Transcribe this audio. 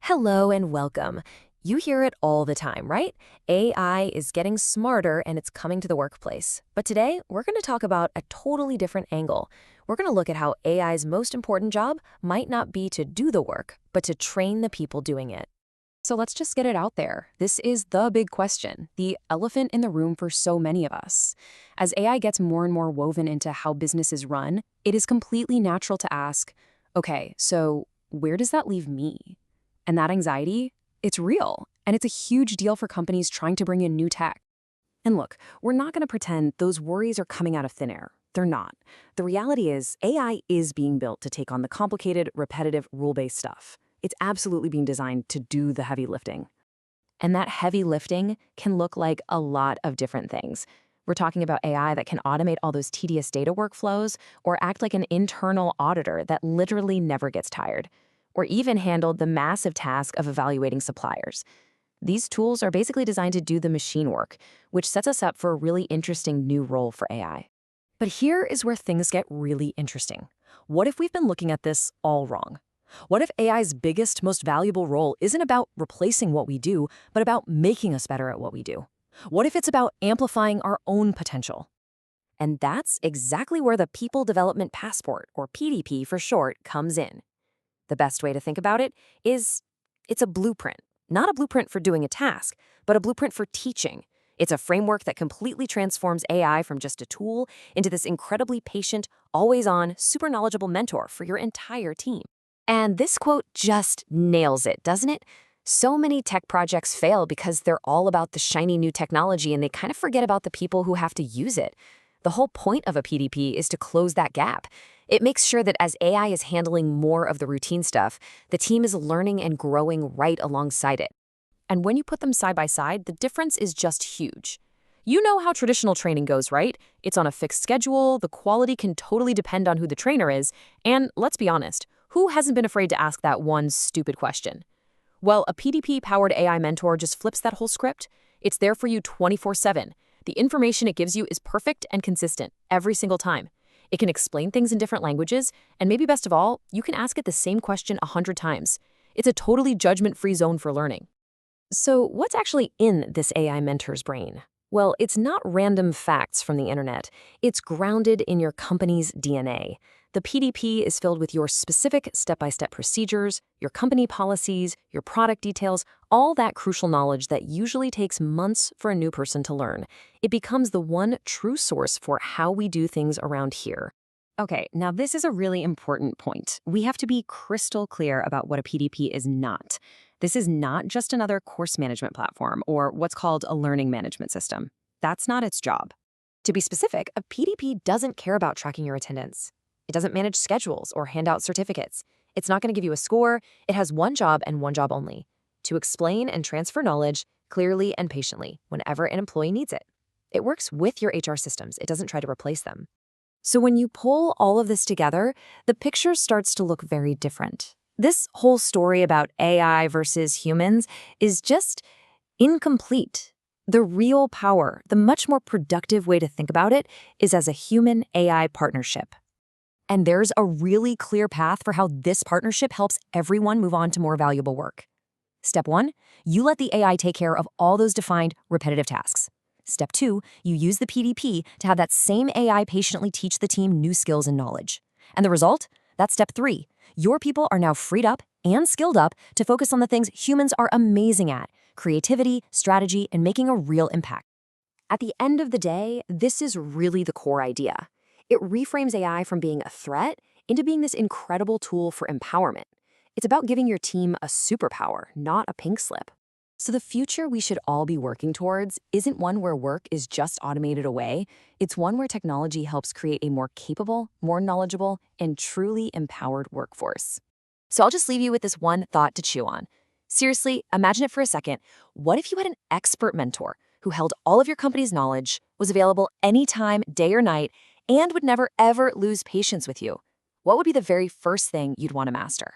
Hello and welcome. You hear it all the time, right? AI is getting smarter and it's coming to the workplace. But today, we're going to talk about a totally different angle. We're going to look at how AI's most important job might not be to do the work, but to train the people doing it. So let's just get it out there. This is the big question, the elephant in the room for so many of us. As AI gets more and more woven into how businesses run, it is completely natural to ask, okay, so where does that leave me? And that anxiety, it's real, and it's a huge deal for companies trying to bring in new tech. And look, we're not going to pretend those worries are coming out of thin air. They're not. The reality is, AI is being built to take on the complicated, repetitive, rule-based stuff. It's absolutely being designed to do the heavy lifting. And that heavy lifting can look like a lot of different things. We're talking about AI that can automate all those tedious data workflows or act like an internal auditor that literally never gets tired, or even handled the massive task of evaluating suppliers. These tools are basically designed to do the machine work, which sets us up for a really interesting new role for AI. But here is where things get really interesting. What if we've been looking at this all wrong? What if AI's biggest, most valuable role isn't about replacing what we do, but about making us better at what we do? What if it's about amplifying our own potential? And that's exactly where the People Development Passport, or PDP for short, comes in. The best way to think about it is it's a blueprint. Not a blueprint for doing a task, but a blueprint for teaching. It's a framework that completely transforms AI from just a tool into this incredibly patient, always-on, super knowledgeable mentor for your entire team. And this quote just nails it, doesn't it? So many tech projects fail because they're all about the shiny new technology and they kind of forget about the people who have to use it. The whole point of a PDP is to close that gap. It makes sure that as AI is handling more of the routine stuff, the team is learning and growing right alongside it. And when you put them side by side, the difference is just huge. You know how traditional training goes, right? It's on a fixed schedule, the quality can totally depend on who the trainer is, and let's be honest, who hasn't been afraid to ask that one stupid question? Well, a PDP-powered AI mentor just flips that whole script. It's there for you 24/7. The information it gives you is perfect and consistent every single time. It can explain things in different languages, and maybe best of all, you can ask it the same question 100 times. It's a totally judgment-free zone for learning. So what's actually in this AI mentor's brain? Well, it's not random facts from the internet. It's grounded in your company's DNA. The PDP is filled with your specific step-by-step procedures, your company policies, your product details, all that crucial knowledge that usually takes months for a new person to learn. It becomes the one true source for how we do things around here. Okay, now this is a really important point. We have to be crystal clear about what a PDP is not. This is not just another course management platform or what's called a learning management system. That's not its job. To be specific, a PDP doesn't care about tracking your attendance. It doesn't manage schedules or hand out certificates. It's not going to give you a score. It has one job and one job only: to explain and transfer knowledge clearly and patiently whenever an employee needs it. It works with your HR systems. It doesn't try to replace them. So when you pull all of this together, the picture starts to look very different. This whole story about AI versus humans is just incomplete. The real power, the much more productive way to think about it, is as a human-AI partnership. And there's a really clear path for how this partnership helps everyone move on to more valuable work. Step 1, you let the AI take care of all those defined, repetitive tasks. Step 2, you use the PDP to have that same AI patiently teach the team new skills and knowledge. And the result? That's step 3. Your people are now freed up and skilled up to focus on the things humans are amazing at: creativity, strategy, and making a real impact. At the end of the day, this is really the core idea. It reframes AI from being a threat into being this incredible tool for empowerment. It's about giving your team a superpower, not a pink slip. So the future we should all be working towards isn't one where work is just automated away. It's one where technology helps create a more capable, more knowledgeable, and truly empowered workforce. So I'll just leave you with this one thought to chew on. Seriously, imagine it for a second. What if you had an expert mentor who held all of your company's knowledge, was available anytime, day or night, and would never, ever lose patience with you? What would be the very first thing you'd want to master?